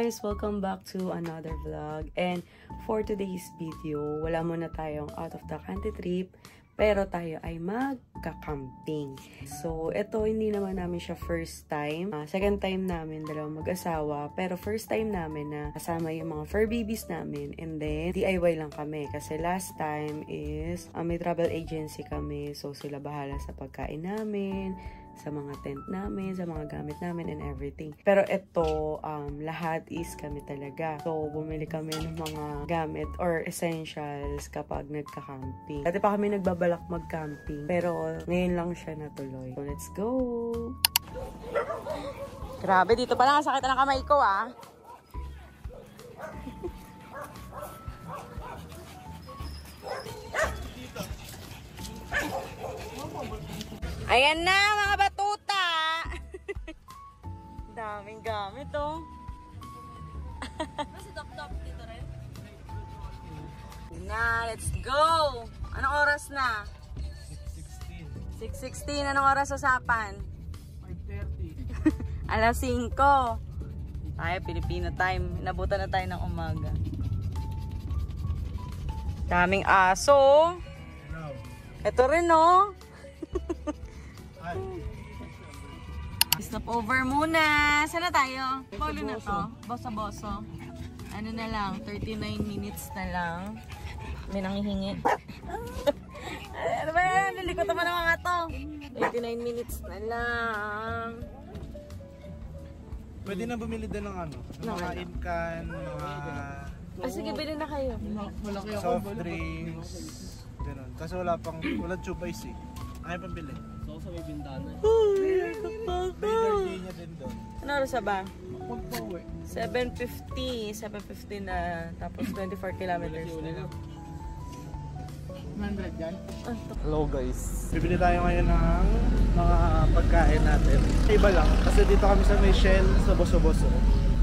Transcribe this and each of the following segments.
guys! Welcome back to another vlog. And for today's video, wala muna tayong out of the country trip, pero tayo ay magka-camping. So, ito hindi naman namin siya first time. Second time namin, dalawang mag-asawa. Pero first time namin na kasama yung mga fur babies namin. And then, DIY lang kami. Kasi last time is may travel agency kami. So, sila bahala sa pagkain namin, sa mga tent namin, sa mga gamit namin, and everything. Pero ito, lahat is kami talaga. So, bumili kami ng mga gamit or essentials kapag nagka-camping. Dati pa kami nagbabalak mag-camping, pero ngayon lang siya natuloy. So, let's go! Grabe, dito pa lang ang sakit ng kamay ko, ah! Ayan na, mga batuta! Daming gamit, oh. Kasi dap-dap dito rin. Na, let's go! Anong oras na? 6:16. 6:16. Anong oras usapan? 5:30. Alas 5. Tayo, Filipino time. Inabutan na tayo ng umaga. Daming aso. Ito rin, oh. Stop over muna. Saan na tayo? Polo na to. Boso-boso. Ano na lang, 39 minutes na lang. May nangihingi. Ano ba yan? Lilikot naman ng mga to. 39 minutes na lang. Pwede na bumili din ng ano? Mga in-can, mga... sige, bili na kayo. Soft drinks. Ganun. Kasi walang tube ice eh. Ayaw pambili. So, sa may bintana. May gardenia din doon. Ano oras ba? Magpauwi. 7:50. 7:50 na. Tapos 24 kilometers na. 100 yan? Hello guys. Bibili tayo ngayon ng mga pagkain natin. Iba lang. Kasi dito kami sa may Shell, sa Boso-Boso.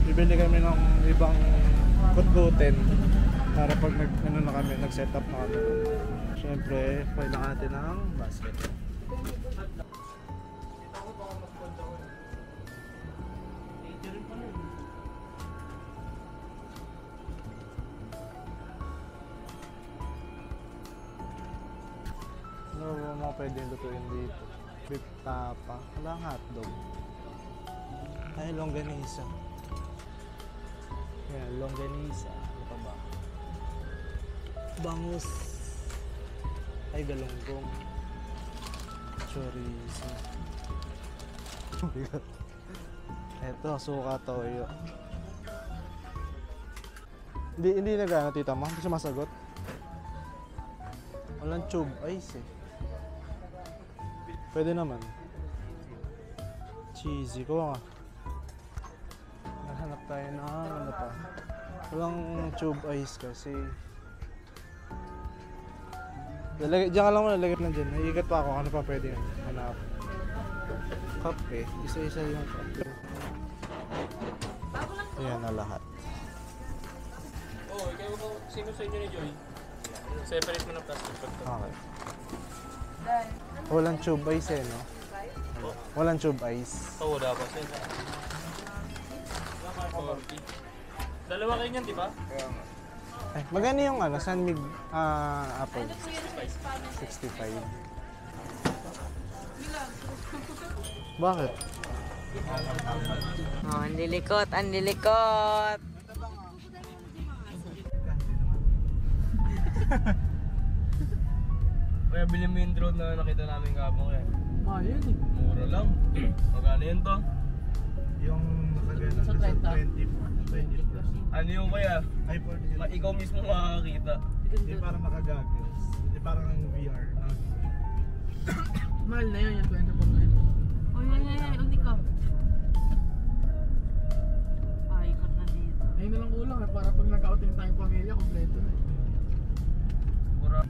Bibili kami ng ibang kutkutin. Para pag nag-set up na kami. Siyempre, kailangan natin ng basket. Ano mga pwedeng lutuin dito? Beef tapa. Walang hotdog. Ay, longganisa. Yan, longganisa. Ano pa ba? Bangus. Ay, galunggong. Chorizo. Eto, suka toyo. Hindi nag-ano, tita mo? Hindi siya masagot. Walang tube ice eh. Pwede naman. Cheesy ko nga. Nahanap tayo na ano pa. Walang tube ice kasi. Diyan ka lang muna, lagay lang dyan. Naiigat pa ako, ano pa pwede yan? Hanap. Kape, isa-isa yung kape. Ayan na lahat. Oo, ikaw ko, sino sa inyo ni Joy? Separate mo ng plastic pag ito. Okay. Walang tube ice eh, no? Walang tube ice. Oo, wala pa siya. 40. Dalawa kayo niyan, di ba? Kaya nga. Ay, magkano yung ano, San Mig apple? 65. Bakit? Oh, andilikot, andilikot. Kaya bilhin mo yung drone na nakita namin kapong kaya. Mahal yun eh. Mura lang. Magkano yun to? Yung nakagano sa 20 plus. Ano yung kaya? Ay, Ikaw mismo makakakita. hindi parang nakagagos. Hindi parang VR. Mahal na yun yung 20%. Oh, yan, unik ka. Paikot na dito. Ayun na lang kulang eh, para pag nag-outing tayong pamilya, kompleto na eh. Mura.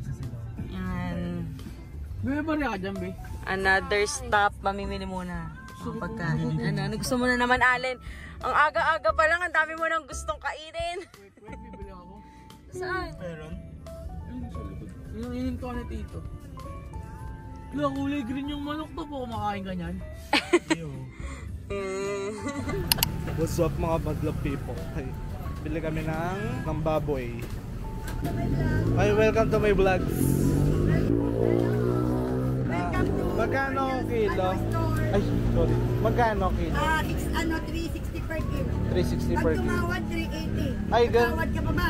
Yan. May bari ka dyan, be? Another stop, mamimili muna. Ang pagkain. Ano gusto mo na naman, Allen? Ang aga-aga pa lang, ang dami mo nang gustong kainin. Wait, bibili ako. Saan? Meron? Ayun sa likod. Yung ininto ka na tito. Wala, kulay green yung manok to po, kumakain ka niyan. What's up mga madlove people? Ay, bili kami ng baboy. Ay, welcome to my vlogs. Magkano kilo? Ay, sorry. Magkano kilo? 360 per kilo. 360 per Pag kilo. tumawad, 380. Ay, Tumawad ka pa ba?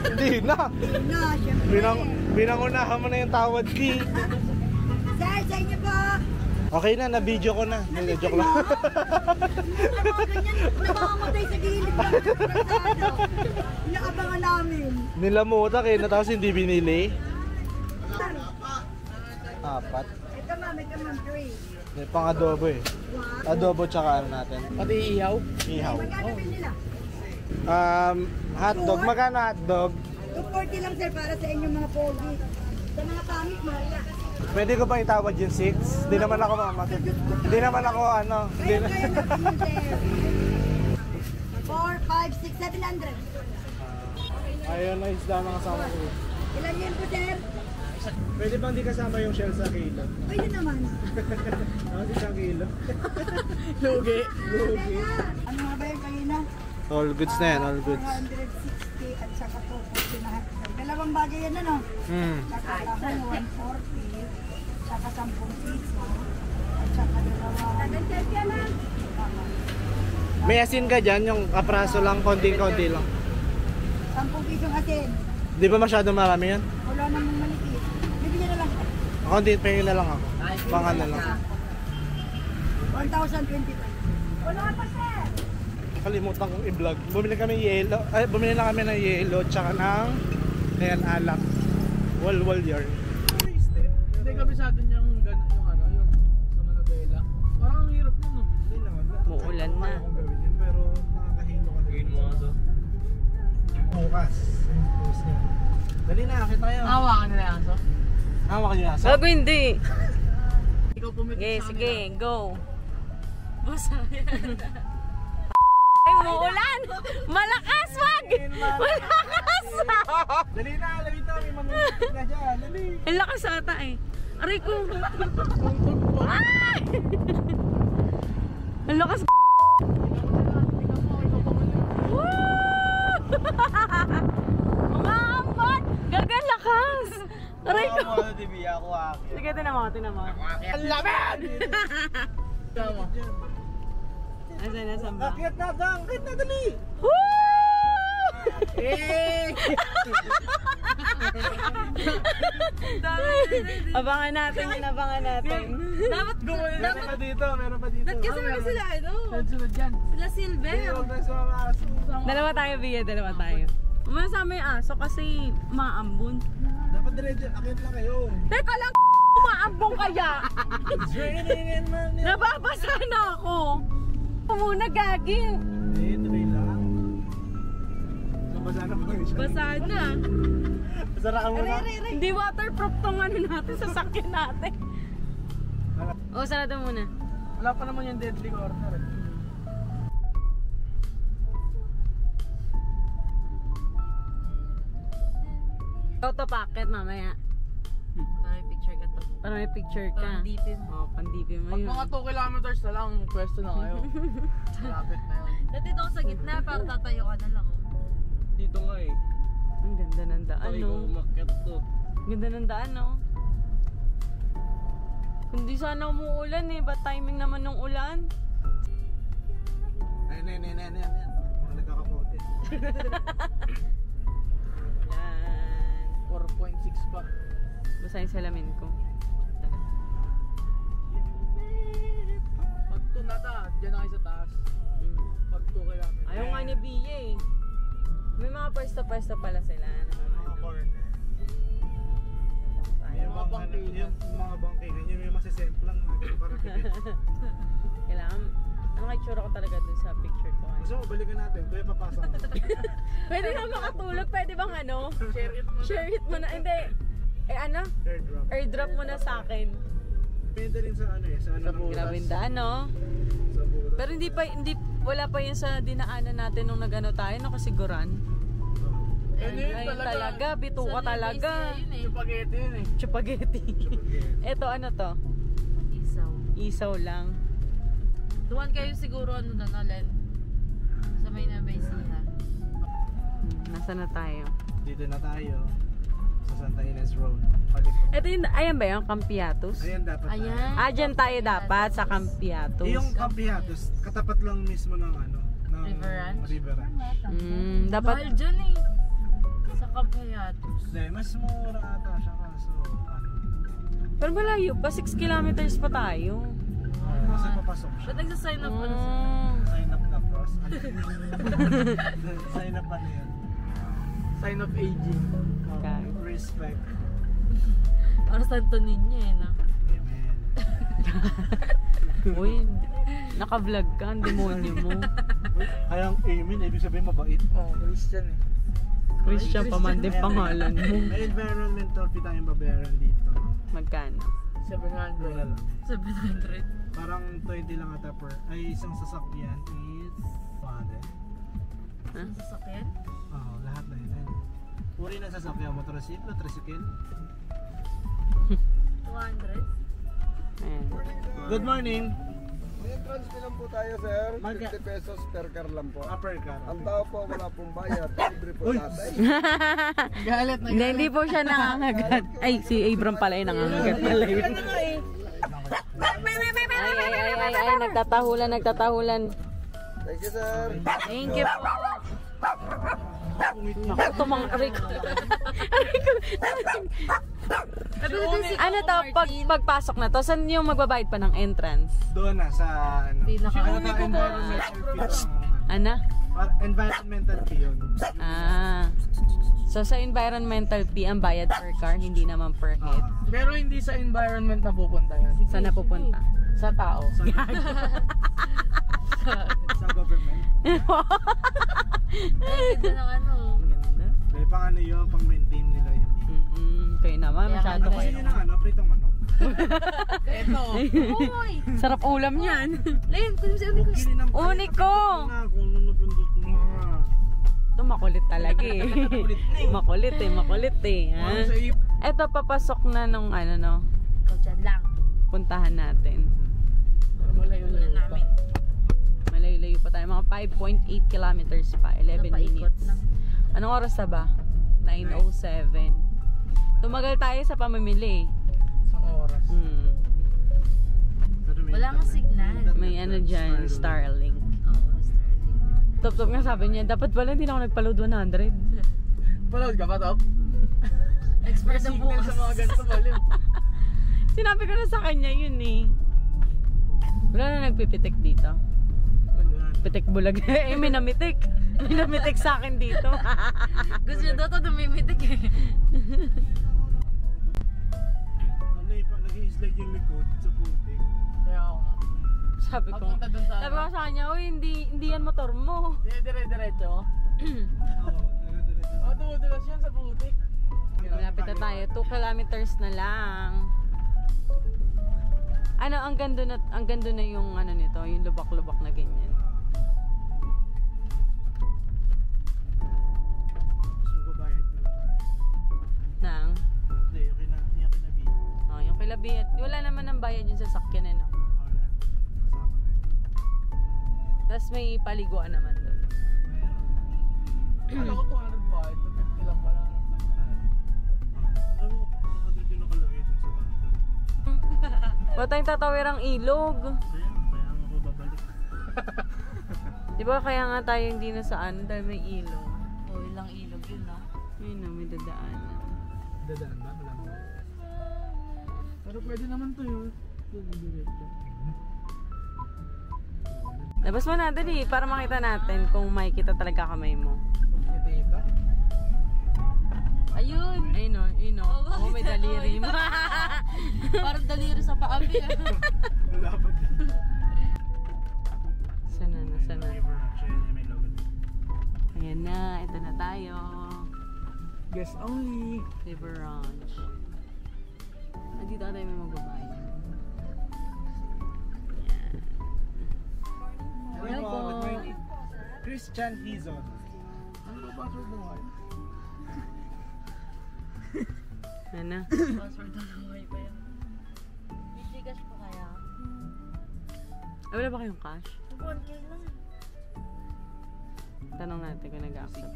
Hindi na. No, syempre. Binangunahan mo na yung tawad ki. Sir, sa inyo po. Okay na, na-video ko na. Hindi, joke lang. Nakamatay sa gilid lang. Inaabangan namin. Nilamutak eh, tapos hindi binili. Apat. Ito ma'am, 3. May pang adobo eh. Adobo tsaka ano natin. Pati ihaw. Ihaw. Magkano bin nila? Hotdog. Magkano hotdog? 240 lang sir para sa inyong mga pogi. Sa mga pangit, mahal yan. Pwede ko bang itawad yung 6? Hindi naman ako mamatid. Hindi naman ako ano. Hindi na. Kaya na sir. 4, 5, 6, 700. Ayun na isda ng kasama ko. Ilan yan po sir? Pwede bang di kasama yung shell sa kilo? Pwede naman. Ano isang kilo? Lugi. Lugi. Ano nga ba yung kanina? All goods na yan, all goods. 160 at saka 240 na hotdog. Dalawang bagay yan ano? Saka lahon, 140, saka 10 piso, at saka dalawang... May asin ka dyan, yung kapraso lang, konting-konti lang. 10 pisong asin. Di ba masyadong marami yan? Wala namang maliit. Bibigyan na lang. Konti, pahingin na lang ako. Pangan na lang. 1,025. Wala pa sir! Kalimutan kong i-vlog. Bumili na kami ng yelo, tsaka ng ayan, alak. Wal yarn. Hindi kabisado niya yung ano, yung sa Manabela. Parang ang hirap nun, no? Hindi naman. Muulan na. Kung gawin yun, pero nakakahilo ka. Gawin mo nga to. Bukas. Post niya. Dali na, akit tayo. Hawakan nila yung aso. Hawak niyo nasa. Gago hindi. Ikaw pumitik Sige, sa sige, kanila. go. Basa Ay, muulan! Malakas, wag! Malakas! Dali na, lawit na. May mamimitik na dyan. Dali. Ang lakas ata eh. Aray ko. Ay! Ang lakas. Woo! Umaambot! Gagal lakas! Aray ko. Ako akit. Sige, tinan mo. Ang laban! Tama. Asan ba? Akit na, dali! Woo! Abangan natin. Dapat Meron pa dito. kasama sila ano? Sunod dyan. Sila Silver. Huwag na sumama aso. Dalawa tayo. Masama yung aso kasi maambon. Dapat diretso, akit lang kayo. Teka lang, maambon kaya. Nababasa na ako. Muna gagi. Eh, tuloy lang. Nabasa na po siya. Basa na. Basaraan mo na. Hindi waterproof tong ano natin, sasakyan natin. O, sarado muna. Wala pa naman yung deadly corner. Auto packet mamaya. Para may picture ka. Pandipin. Oo, pandipin mo Pag yun. mga 2 kilometers na lang, pwesto na kayo. Malapit na yun. Dati ito sa gitna para tatayo ka na lang. Dito nga eh. Ang ganda ng daan, no? umakyat to. Ganda ng daan, no? Hindi sana umuulan eh. Ba't timing naman ng ulan? Ayan. Mga nagkakapote. Yan. 4.6 pa. Basta yung salamin ko. Pag 2 na ta, dyan na kayo sa taas. Pag 2 kilometers. Ayaw nga ni Bia eh. May mga pwesto-pwesto pala sila. Mga corner. Yung mga bangkingan, yun may masisemplang. Para tipid. Kailangan, ano kay tsura ko talaga dun sa picture ko. Gusto mo, balikan natin. Kaya papasok mo. Pwede na makatulog, pwede bang ano? Share it mo. Share it mo na. Hindi. Eh ano? Airdrop. Airdrop mo na sa akin. Depende rin sa ano eh. Sa ano ng Grabe butas. daan, no? Sa butas. Pero wala pa yun sa dinaanan natin nung nagano tayo, nakasiguran. Ano yun Ay, talaga? talaga, bituka talaga. Spaghetti yun eh. Chupageti. Eto, ano to? Isaw lang. Duwan kayo siguro ano na Len? Sa may Nabaysiha. Nasaan na tayo? Dito na tayo. Sa Santa Ines Road. Paliko. Ito yung, ayan ba yung Campiatus? Ayan dapat tayo. Ayan. Dyan tayo dapat sa Campiatus. Yung Campiatus, katapat lang mismo ng ano, ng Riveran? Riveran. Dapat, Mahal dyan eh. Sa Campiatus. Hindi, mas mura ata siya kaso ano. pero malayo pa, 6 kilometers pa tayo. Kasi papasok siya. Ba't nagsasign up pa na sila? Sign up na cross. Sign up ano yun? Sign of aging. Okay. Respect. Para Santo Niño eh na. Amen. Uy, naka-vlog ka, ang demonyo mo. Kaya ang amen, ibig sabihin mabait. Oh, Christian eh. Christian pa man din pangalan mo. May environmental fee tayong babayaran dito. Magkano? 700. Mura lang. 700. Parang 20 lang ata per, ay isang sasakyan is 200. Ang sasakyan? Oo, lahat na yun. Uri ng sasakyan, motorsiklo, tricycle. 200? Ayan. Good morning! May entrance fee lang po tayo, sir. Magka- 50 pesos per car lang po. Upper car. Ang tao po, wala pong bayad. Libre po Uy! natin. Galit na Hindi po siya nangangagat. Ay, si Abram pala yung nangangagat pala yun. Ay, nagtatahulan. Thank you, sir. Thank you po. Naku, tumang Rico. Ano to, pagpasok na to, saan yung magbabayad pa ng entrance? Doon na sa ano. Ano? Environmental fee yun. So sa environmental fee, ang bayad per car, hindi naman per head. Pero hindi sa environment na pupunta yan. Saan na pupunta? Sa tao. Sa government. Ay, ganda ng ano. Ganda. May pang ano yun, pang maintain nila yun. Kayo naman, masyado Kasi kayo. yun ang ano, pritong manok. Ito. Uy! Sarap ulam yan. Len, kung si Uni ko. Uniko! Kung ano napindot mo. Ito makulit talaga eh. makulit eh. Ha? Sa ip. Ito papasok na nung ano no, Ikaw dyan lang. puntahan natin. Malayo-layo Una pa. namin. Malayo-layo pa tayo, mga 5.8 kilometers pa, 11 Napaikot minutes. lang. Anong oras na ba? 9:07. Tumagal tayo sa pamimili. Isang oras. Wala nga signal. May ano dyan, Starlink. Oo, Starlink. Top nga sabi niya, dapat pala hindi na ako nagpa-load 100. Palood ka pa, Top? Expert ang Signal bukas. sa mga ganito, balim. Sinabi ko na sa kanya yun eh. Wala na nagpipitik dito. Pitik bulag. May namitik. May namitik sa akin dito. Gusto nyo daw ito dumimitik eh. Ano eh, pag nag-i-slide yung likod sa putik. Kaya ako nga. Sabi ko sa kanya, uy, hindi yan motor mo. Dire-diretso. Oo, dire-diretso. Oh, dumudulas yan sa putik. Malapit na tayo. 2 kilometers na lang. Ano, ang ganda na yung ano nito, yung lubak-lubak na ganyan. Gusto ko bayad na lang tayo. Nang, Hindi, yung kinabi. oh, yung kilabiyat. Wala naman ng bayad yung sasakyan, ano. Wala. Kasama na yun. Tapos may paliguan naman doon. Kala ko 200 ba? Ito 50 lang pala. Alam mo, 200 yung nakalagay dun sa tanto. Ba't tayong tatawir ang ilog? Kaya ako babalik. Di ba kaya nga tayo hindi na saan dahil may ilog. Oh, ilang ilog yun ah. Yun na, may dadaanan. Dadaan ba? Wala mo. Pero pwede naman to yun. Diretso. Labas mo natin eh, para makita natin kung makikita talaga kamay mo. Pagkitita. Ayun! Ayun o, ayun o. Oh, Oh, may daliri mo. Parang daliri sa paabi ah. Wala pa dyan. Sana na, sana. River, siya yun, may logo dito. Ayan na, ito na tayo. Guess only. River Ranch. Nandito tayo may magbabayad. Hello po. Good morning. Christian Hizon. Ano ba password mo nga? Ano? Password na lang pa yan. May Gcash po kaya? Ay, wala ba kayong cash? Konti lang. Tanong natin kung nag-accept.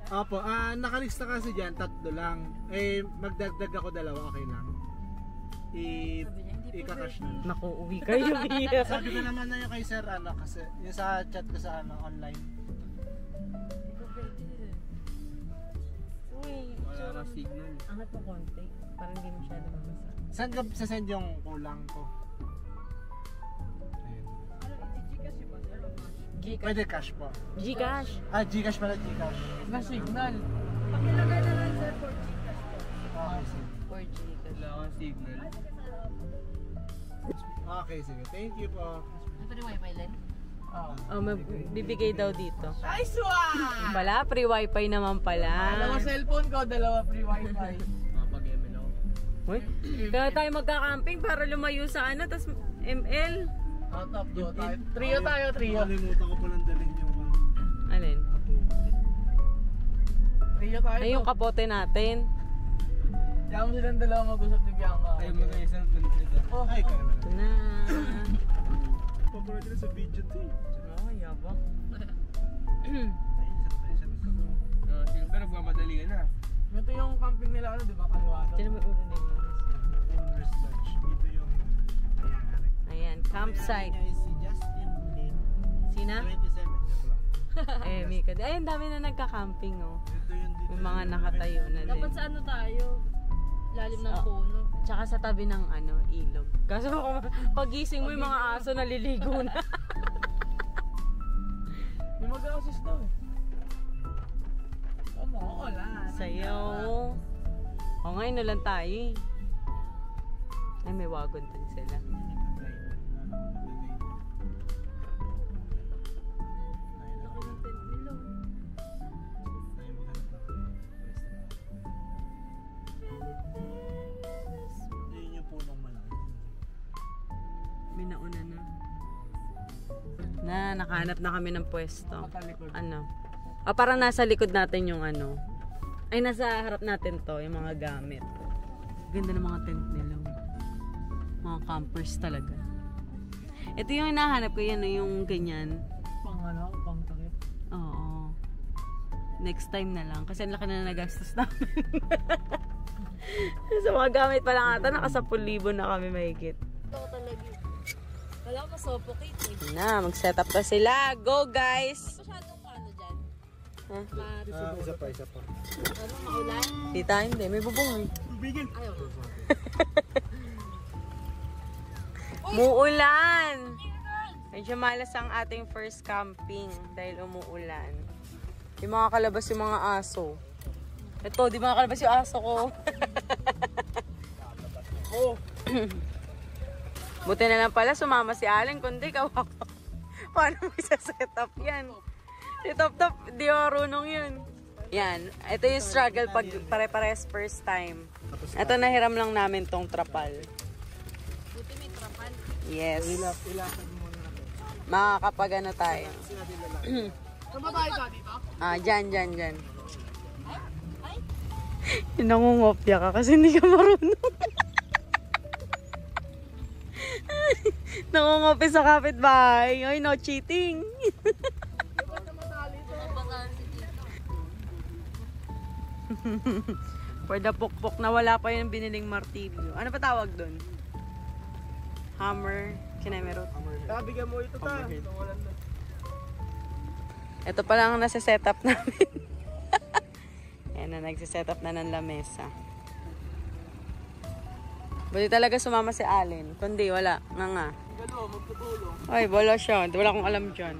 Opo, nakalista kasi dyan, 3 lang. Eh, magdagdag ako 2, okay lang. Ika-cash na. Naku, uwi kayo. Sabi ko naman na yung kay sir, kasi yung sa chat ko sa online. Wala ka signal. Angat mo konti. Parang hindi masyado mabasa. Saan ka sasend yung kulang ko? Ayun. Pwede cash po. Gcash. Gcash pala, Gcash. Na signal. Pakilagay na lang sir for Gcash po. Okay, sige. For Gcash. Wala kang signal. Okay, sige. Thank you po. Ito ni Wi-Fi lang. Oh, bibigay daw dito. Ay, swak! Wala, free wifi naman pala. Dalawa cellphone ko, 2 free wifi. Mapag-ML ako. Uy, kaya tayo magka-camping para lumayo sa tas ML. Top 2 tayo. Trio tayo, trio. Nakalimutan ko palang dalhin yung Alin? Trio tayo. Ay, yung kapote natin. Kaya mo silang dalawa mag-usap ni Bianca. Ay, mag-isa na dito. Oh, ay, kaya Ito na. Paborito na sa video to eh. Oh, yabang. Silver, magmamadali ka na. Ito yung camping nila, di ba? Kaliwata. Diyan may ulo na yun. Owner's Lodge. Dito yung nangyayari. Ayan, campsite. Niya is si Justin Lin. Sina? 27. Joke lang. Mika. Ay, ang dami na nagka-camping, oh. Dito yun, dito. May mga nakatayo na din. Dapat sa ano tayo? Lalim ng Ah. puno. Tsaka sa tabi ng ilog. Kaso kung pagising mo yung mga aso naliligo na. May mag-assist daw eh. Wala. Sayaw. O ngayon na lang tayo eh. Ay, may wagon din sila. Yun yung punong malaki. May nauna na. Nakahanap na kami ng pwesto. Matalikod. Ano? Parang nasa likod natin yung Ay, nasa harap natin to, yung mga gamit. Ganda ng mga tent nila. Mga campers talaga. Ito yung hinahanap ko, yan yung ganyan. Pang takip. Oo. Next time na lang. Kasi ang laki na nagastos namin. Sa mga gamit pa lang ata, naka 10,000 na kami mahigit. Ito talaga. Wala ko masuffocate eh. Mag-setup na sila. Go, guys! Masyadong ano dyan? Huh? Isa pa. Ano, maulan? Tita, hindi. May bubong eh. Ayaw. Muulan! Medyo malas ang ating first camping dahil umuulan. Yung mga kalabas yung mga aso. Ito, di mga kalabas yung aso ko. Buti na lang pala sumama si Allen, kundi kawawa. Paano mo isa-set up yan? Si Top, di marunong yun. Yan, ito yung struggle pag pare-pares first time. Ito nahiram lang namin tong trapal. Buti may trapal. Yes. Ilapag mo na ako. Makakapag tayo. Saan ba tayo ka dito? Dyan. Nangungopya ka kasi hindi ka marunong. Nangungopya sa kapitbahay. Ay, no cheating. For the pukpok na wala pa yung biniling martilyo. Ano pa tawag doon? Hammer. Kinemerot. Bigyan mo ito ta. Ito pa lang ang nasa-setup namin. Yan na, nagsisetup na ng lamesa. Buti talaga sumama si Allen. Kundi, wala. Nga. Gano, magtutulong. Ay, wala siya. Wala akong alam dyan.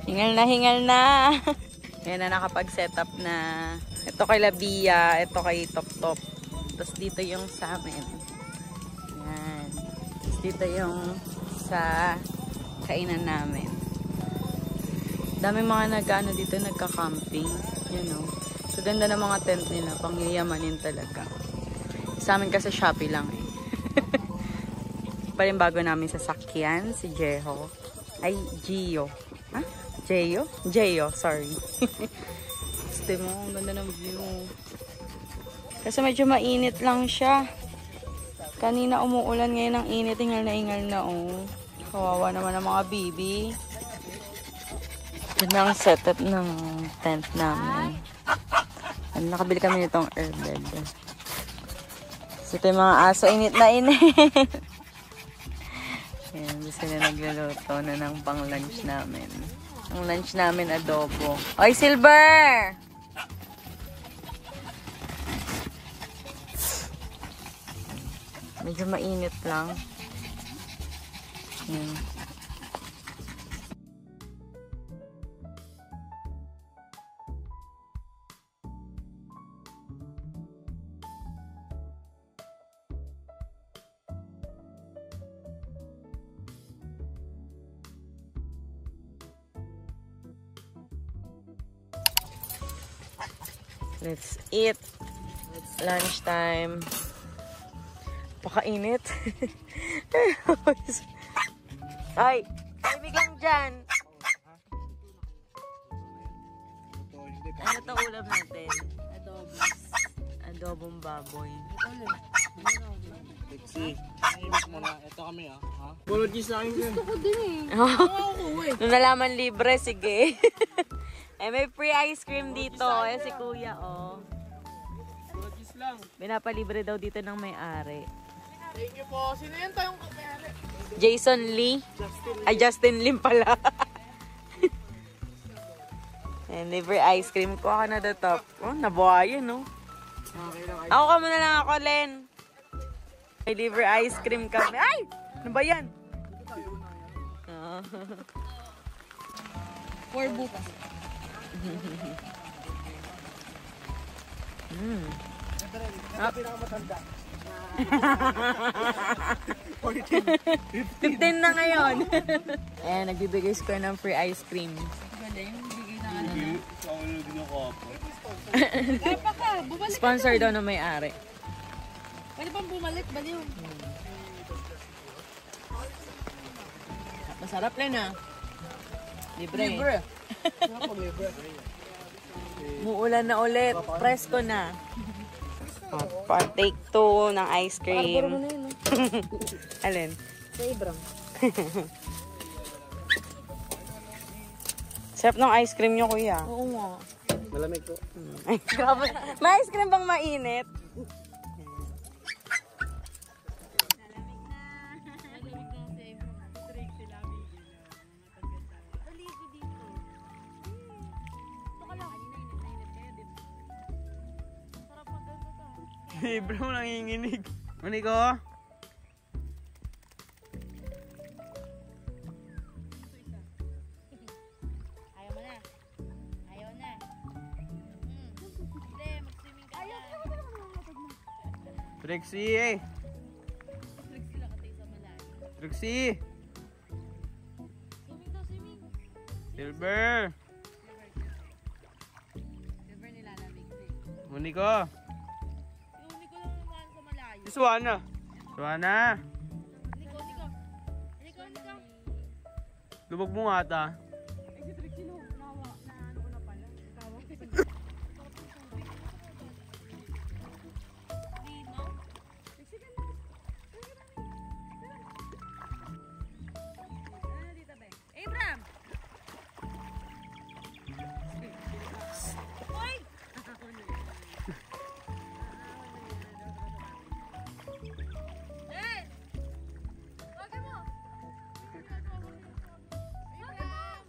Hingal na, hingal na. Yan na nakapag-set up na. Ito kay Labia, ito kay Top Top. Tapos dito yung sa amin. Yan. Tapos dito yung sa kainan namin. Dami mga nag-ano dito, nagka-camping. You know. So ganda ng mga tent nila, pangyayamanin talaga. Sa amin kasi Shopee lang eh. Pa rin bago namin sasakyan, si Jeho. Ay, Gio. Ha? Jeyo? Jeyo, sorry. Gusto mo, ang ganda ng view. Kasi medyo mainit lang siya. Kanina umuulan, ngayon ang init. Ingal na oh. Kawawa naman ang mga bibi. Yun ang setup ng tent namin. Nakabili kami nitong airbed. So ito yung mga aso, init na init. Ayan, gusto na nagluluto na ng pang-lunch namin. Ang lunch namin, adobo. Oy, Silver! Medyo mainit lang. Ayan. Let's eat. It's lunchtime. Pakainit. Ay! Ay, biglang dyan. Ano ito ulam natin? Adobong baboy. Lexi, nahimik mo na. Ito kami ah. Apologies sa akin. Gusto ko din eh. Nung nalaman libre, sige. Eh, may free ice cream dito. Eh, si Kuya, oh. Apologies lang. Binapalibre daw dito ng may-ari. Thank you po. Sino yan tayong kapayari? Jason Lee. Ay, Justin Lim pala. And libre ice cream. Kuha ka na the top. Oh, nabuhayan, no? Ako ka muna lang ako, Len. May libre ice cream kami. Ay! Ano ba yan? For bukas. $15 na ngayon. Ayan, nagbibigay score ng free ice cream. Galing, bigay na ano. Sponsor daw na may-ari. Pwede bang bumalik? Baliw. Masarap na na. Libre. Muulan na ulit. Presko na. Take 2 ng ice cream. Alin? Sa Ibrang. Sarap ng ice cream nyo, kuya. Oo nga. Malamig po. Ay, grabe. May ice cream bang mainit? Libre mo nanginginig. Maniko? Ayaw mo na. Ayaw na. Hindi, mag-swimming ka na. Trixie eh. Trixie lang katay sa malalim. Trixie. Swimming daw, swimming. Silver. Silver nilalamig din. Maniko. Yung Nico lang naman sa malayo. Si Suana. Suana. Nico. Lubog mo nga ata. Abraham! Hoy! Eh! Wagin mo! Abraham!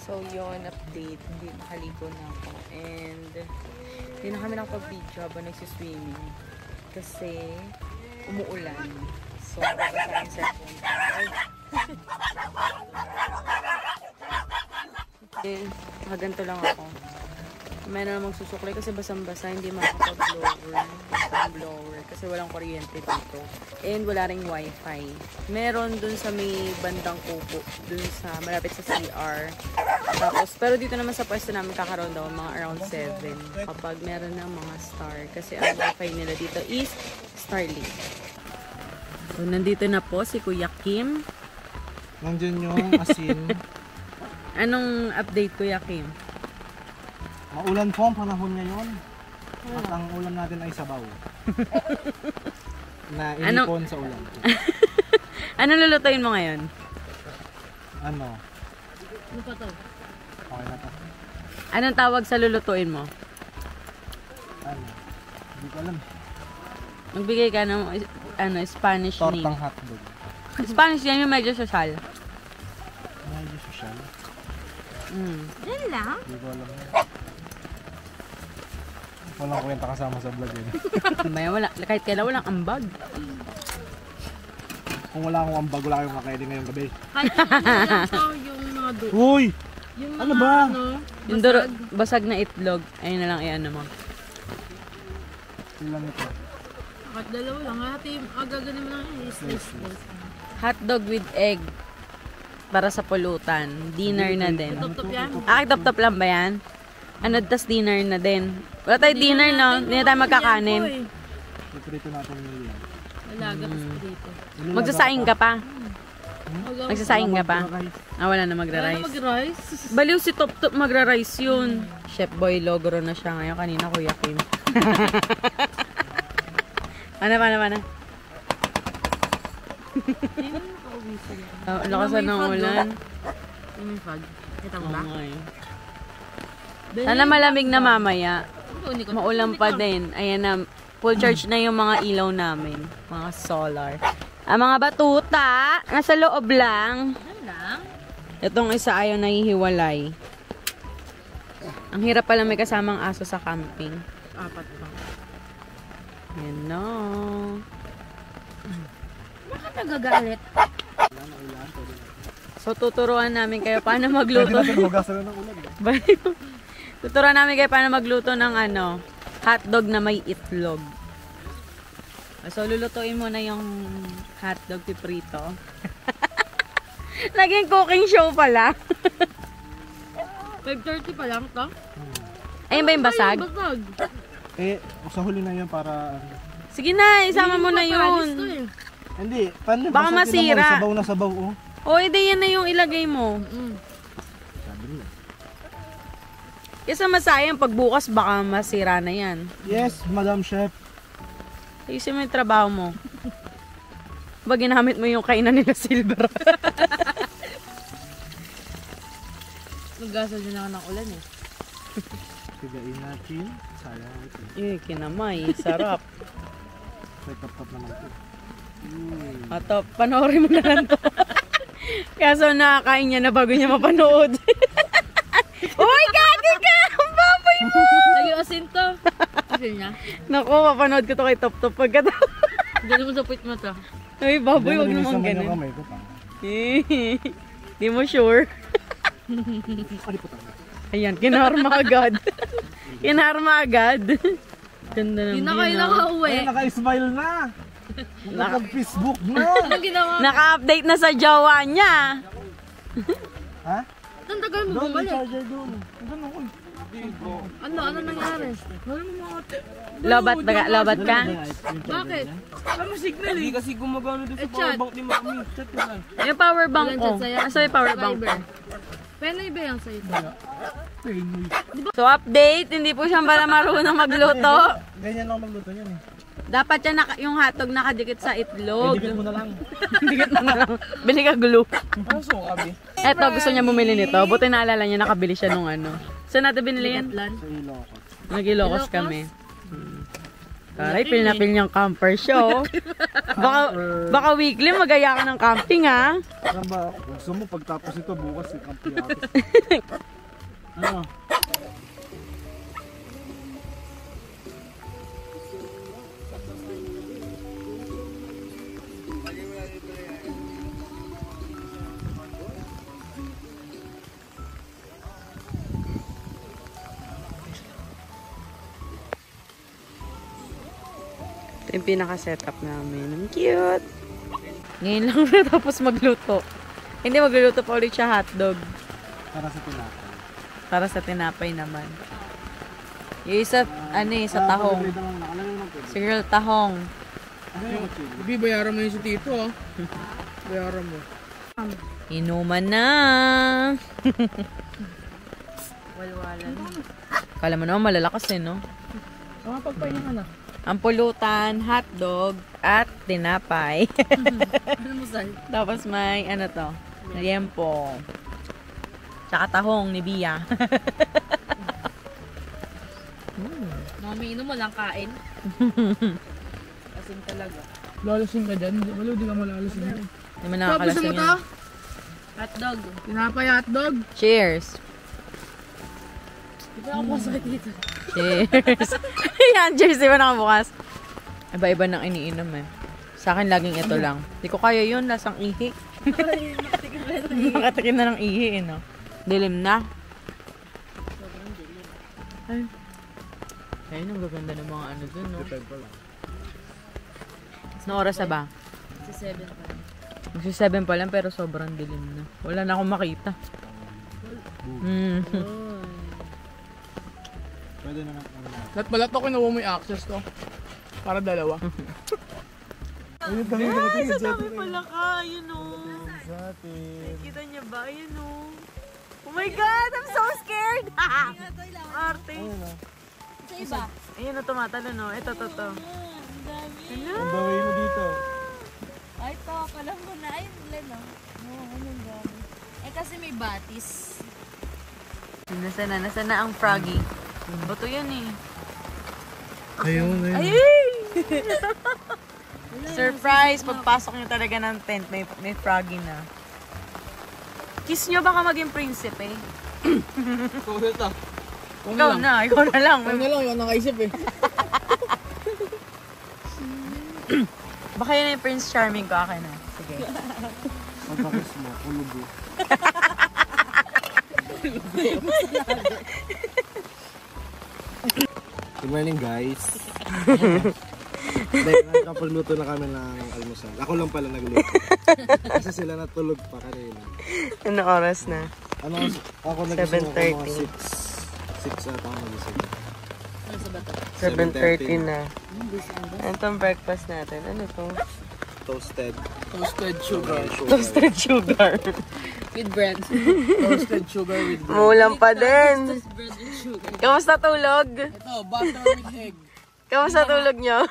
So, yun, update. Hindi nakaligo na ako. And, hindi na kami nakapag-video habang nagsiswimming. Kasi, umuulan. So, mababasa yung cellphone. Ay. Ganito lang ako. Meron na magsusuklay kasi basang-basa, hindi makakapag-blower kasi walang kuryente dito. And wala ring wifi. Meron dun sa may bandang kupo, dun sa malapit sa CR. Tapos, pero dito naman sa pwesto namin kakaroon daw mga around 7 kapag meron ng mga star. Kasi ang wifi nila dito is Starlink. So, nandito na po si Kuya Kim. Nandiyan yung asin. Anong update, Kuya Kim? Maulan po ang panahon ngayon. At ang ulam natin ay sabaw. Na inipon sa ulan. Anong lulutuin mo ngayon? Ano? Ano pa to? Okay na to. Anong tawag sa lulutuin mo? Ano? Hindi ko alam. Magbigay ka ng Spanish name. Tortang hotdog. Spanish yan yung medyo social. Medyo social. Yan lang? Hindi ko alam. Walang kwenta kasama sa vlog yun. Wala, kahit kailan walang ambag. Kung wala akong ambag, wala kayong kakainin ngayong gabi. Kahit yung mga Uy! Ano ba? Yung basag na itlog. Ayun na lang i-ano mo. Ilan ito? At dalawa lang. Gaganin mo lang is Hotdog with egg. Para sa pulutan. Dinner na din. top yan. Top lang ba yan? Ano, tas dinner na din. Wala tayo dinner, no? Hindi na tayo magkakanin. Iprito natin yun. Alaga pa dito. Magsasaing ka pa? Magsasaing ka pa? Wala na magra-rice. Mag-rice? Baliw si Top Top magra-rice yun. Chef Boy Logro na siya ngayon. Kanina Kuya Kim. Ano? Lakasan ng ulan. Yung fog. Kita mo ba? Sana malamig na mamaya. Maulan pa din. Ayan na. Full charge na yung mga ilaw namin. Mga solar. Ang mga batuta, nasa loob lang. Itong isa ayaw nahihiwalay. Ang hirap pala may kasamang aso sa camping. 4 pa. Yan no. Bakit nagagalit? So tuturuan namin kayo paano magluto. Hugasan na ng ulan. Tuturuan namin kayo paano magluto ng hotdog na may itlog. So lulutuin mo na yung hotdog piprito. Naging cooking show pala. 5:30 pa lang to? Ayun ba yung basag? Basag. Sa huli na yun para... Sige na, isama mo na yun. Hindi, paano Baka masira. Sabaw na sabaw, oh. O, edi yan na yung ilagay mo. Kasi masayang pagbukas baka masira na yan. Yes, Madam Chef. Ayusin mo yung trabaho mo. Ba ginamit mo yung kainan nila Silver? Naggasal din ako ng ulan eh. Tigain natin. Sayang ito. Kinamay. Sarap. Tap naman ito. Ato, panoorin mo na lang to. Kaso nakakain niya na bago niya mapanood. Uy, kati ka! Ang baboy mo! Lagyan asin to. Asin niya. Naku, mapanood ko to kay Top Top pagkatapos. Gano'n mo sa puwit mo to. Uy, baboy, huwag naman ganun. Di mo sure. Ayan, kinarma agad. Kinarma agad. Ganda ng Hindi na kayo nakauwi. Ay, naka-smile na. Naka-Facebook na. Anong ginawa? Naka-update na sa jowa niya. Ha? Anong tagal mo Doon, may bumalik? charger doon. Doon ako. Ano nangyari? Lobat ka? Bakit? Ano signal eh? Hindi kasi gumagano doon sa chat. powerbank ni Mami. Chat na lang. Yung power bank Walang ko. chat sa'yo? Asa yung power bank ko? Penoy ba yan sa'yo? So update, hindi po siya pala marunong magluto. Ganyan lang magluto yan eh. Dapat yan yung hotdog nakadikit sa itlog. Dikit mo na lang. Dikit mo na lang. Bili ka glue. Ano sukabi? Eto, gusto niya bumili nito. Buti naalala niya nakabili siya nung ano. Saan natin binili yan? Sa Ilocos. Nag-Ilocos kami. Taray, pil na pil niyang camper siya, oh. Baka weekly magaya ka ng camping, ha? Ba, gusto mo pagtapos ito bukas yung kampiyatos. Ano? Ito yung pinaka-setup namin. Ang cute! Ngayon lang natapos magluto. Hindi, magluluto pa ulit siya hotdog. Para sa tinapay. Para sa tinapay naman. Yung isa, sa tahong. Siguro tahong. Hindi, bayaran mo yun si Tito, ah. Bayaran mo. Inuman na! Walwalan. Kala mo naman malalakas no? Pagpahinga ka na. Ang pulutan, hotdog, at tinapay. Tapos may, liempo. Tsaka tahong ni Bia. Mamiinom mo lang kain. Kasing talaga. Lalasing ka dyan. Di ka malalasing dyan. Hindi mo nakakalasing yan. Hotdog. Tinapay hotdog. Cheers! Di ba ako masakit dito? Cheers! Yan, cheers. Di ba nakabukas? Iba-iba nang iniinom eh. Sa akin, laging ito lang. Di ko kaya yun, lasang ihi. Nakatikim na ng ihi, no? Dilim na. Ay. Ayun, ang gaganda ng mga ano dun, no? Na oras na ba? Si 7 pa rin. Magsi-7 pa lang, pero sobrang dilim na. Wala na akong makita. Pwede naman. Lahat pala to, kinuha mo yung access to. Para dalawa. Ay, sa tabi pala ka, yun o. Nakikita niya ba? Yun o. Oh my God, I'm so scared! Arte. Sa iba? Ayun o, tumatalo no. Ito. Ang daway mo dito. Ay, to. Kalam mo na. Ay, ulan no. Anong dami. Eh, kasi may batis. Nasaan na ang froggy? Bato yan eh. Ayun. Ay! Surprise! Pagpasok nyo talaga ng tent, may froggy na. Kiss nyo baka maging prinsipe. Ikaw na lang. Ikaw na lang, yung nakaisip eh. Baka yun yung Prince Charming ko, akin na. Sige. Pagkakis mo, kulugo. Good morning guys. Dahil nakapagluto na kami ng almusal. Ako lang pala nagluto. Kasi sila natulog pa kanina. Ano oras na? Ako nagising ako mga 6 ata ako nagising. 7:30 na. Itong breakfast natin. Ano to? Toasted sugar. Toasted sugar. With bread. Toasted sugar with bread. Mulang pa din. Bread and sugar. Kamusta tulog? Ito, butter with egg. Kamusta tulog nyo?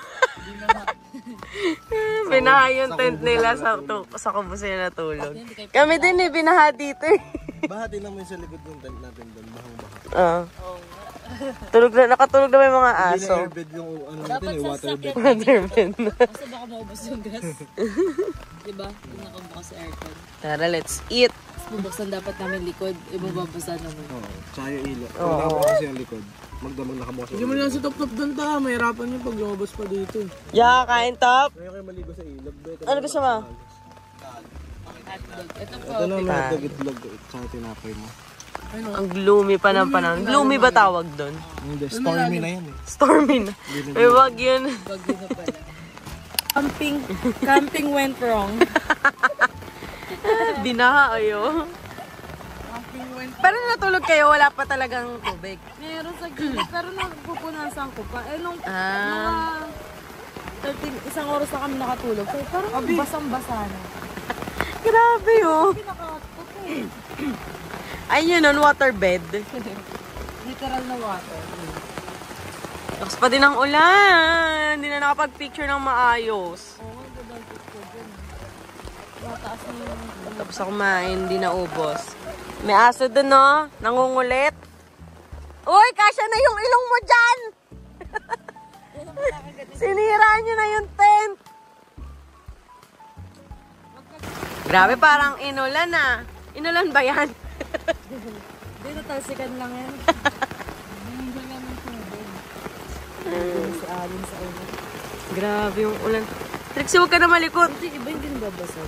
Binaha yung tent nila sa kubo sila natulog. Kami din eh, binaha dito eh. Bahati lang mo yung sa likod ng tent natin doon. Bahang-baha. Nakatulog na may mga aso. Hindi na airbed yung natin eh, waterbed. Waterbed na. Kasi baka maubos yung gas. Diba? Pinakabukas sa aircon. Tara, let's eat. Bubuksan dapat namin likod. Ibababasa naman. Oo, tsaka yung ilo. Kung nakabukas kasi yung likod, magdamag nakabukas Hindi mo lang si Top doon ta. Mahirapan yung pag lumabas pa dito. Yeah, kain top. Ngayon kayo maligo sa ilog. Ano gusto mo? Hotdog. Ito po. Ito na mga itlog tsaka tinapay mo. Ang gloomy pa ng panahon. Gloomy ba tawag doon? Hindi, stormy na yan eh. Stormy na. May wag yun. Bagyo na pala. Camping went wrong. Binaha ayo. Pero natulog kayo, wala pa talagang tubig. Meron sa gilid, pero nagpupunasan ko pa. Eh, nung mga 13, isang oras na kami nakatulog. So, parang basang-basa na. Grabe oh. Pinaka-hotpot eh. Ayun nun, waterbed. Literal na water. Tapos pa din ang ulan. Hindi na nakapag-picture ng maayos. Oo, dadagod ko dyan. Mataas na yung... Tapos ako kumain, hindi na ubos. May aso dun no, nangungulit. Uy, kasya na yung ilong mo dyan! Sinira nyo na yung tent. Grabe, parang inulan ah. Inulan ba yan? Dito talsikan lang yan. Si Alin sa ulo. Grabe yung ulan. Trixie, huwag ka na malikot. Kasi iba yung dinababasa.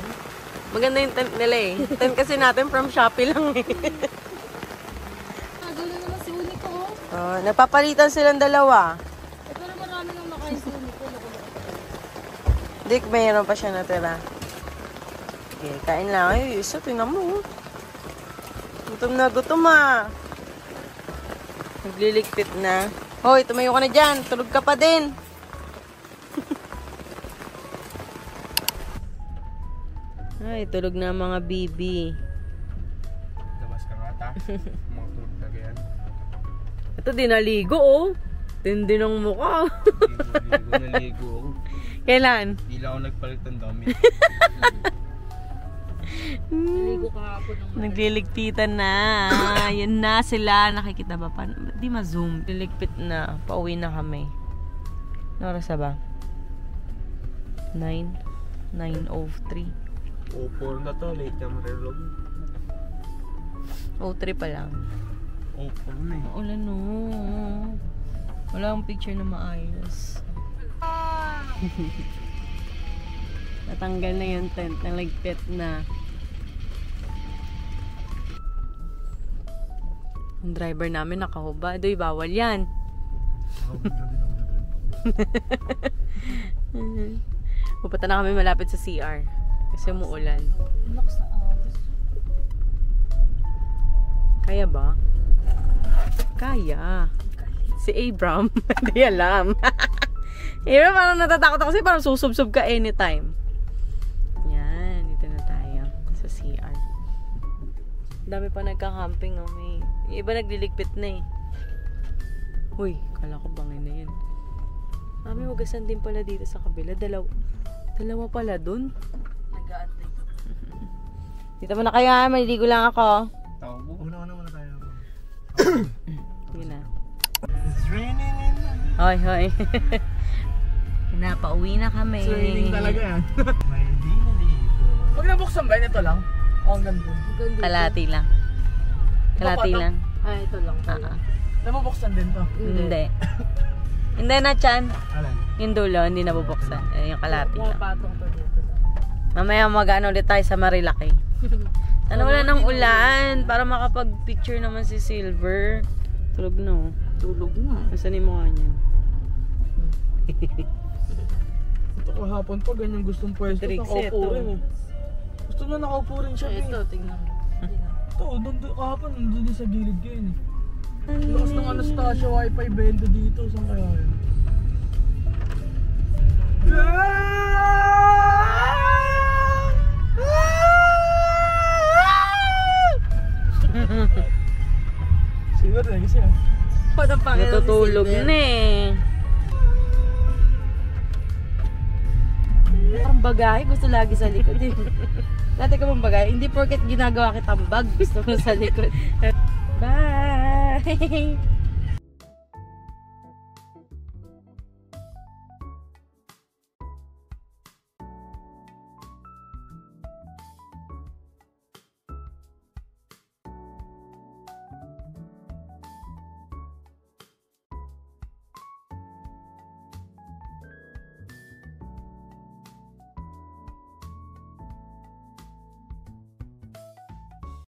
Maganda yung tent nila eh. Tent kasi natin from Shopee lang eh. Tagal na naman si Uni ko. Nagpapalitan silang dalawa. Pero marami nang nakain si Uni ko. Dick, mayroon pa siya natira. Okay, kain lang. Ay, isa, tingnan mo. Gutom na gutom ah. Nagliligpit na. Hoy, tumayo ka na dyan. Tulog ka pa din. Ay, tulog na mga bibi. Labas ka nga ta. Mga tulog ka yan. Ito, di naligo oh. Tindi ng mukha. Naligo. Kailan? Hindi lang ako nagpalit ng dami. Naligo kahapon ng Nagliligpitan na. Yan na sila. Nakikita ba pa? Di ma-zoom. Liligpit na. Pauwi na kami. Ano oras na ba? 9:03. Opo na to. Late na marilog. 03 pa lang. Opo na eh. Ulan no. Wala akong picture na maayos. Natanggal na yung tent. Nalagpit na. Ang driver namin nakahubad. Doy, bawal yan. Pupunta na kami malapit sa CR. Kasi umuulan. Relax na agos. Kaya ba? Kaya. Si Abram. Hindi alam. Abram, parang natatakot ako kasi parang susubsob ka anytime. Yan. Dito na tayo. Sa CR. Dami pa nagka-camping. Oh, may... Yung iba nagliligpit na eh. Uy, kala ko bangin na yan. May hugasan din pala dito sa kabila. Dalawa pala dun. Nag-aantay. Dito muna kayo ha. Maliligo lang ako. Tawag mo. Una muna tayo. Yun na. It's raining in Hoy, hoy. Pinapauwi na kami. It's raining talaga yan. May di naligo. Pag nabuksan ba, ito lang? O, ang ganda. Kalati lang. Kalati lang. Ah, ito lang. Nabubuksan din to. Hindi. Hindi na, Chan. Alan? Yung dulo, hindi nabubuksan. Yung kalati lang. Patong to dito. Mamaya mag-ano ulit tayo sa Marilaki. Sana wala ng ulan para makapag-picture naman si Silver. Tulog na oh. Tulog na. Nasaan yung mukha niya? Ito kahapon pa, ganyan gustong pwesto. Trixie, Nakaupo ito. rin eh. Gusto niya nakaupo rin siya. Ito, tingnan mo. Ito, kahapon, nandun din sa gilid ko yun eh. Lakas ng Anastasia Wi-Fi bendo dito. Saan kaya yun? Siguro na kasi ah. Natutulog na eh. Parang bagay, gusto lagi sa likod eh. Dati ka mong bagay, hindi porket ginagawa kitang bag, gusto mo sa likod. Bye!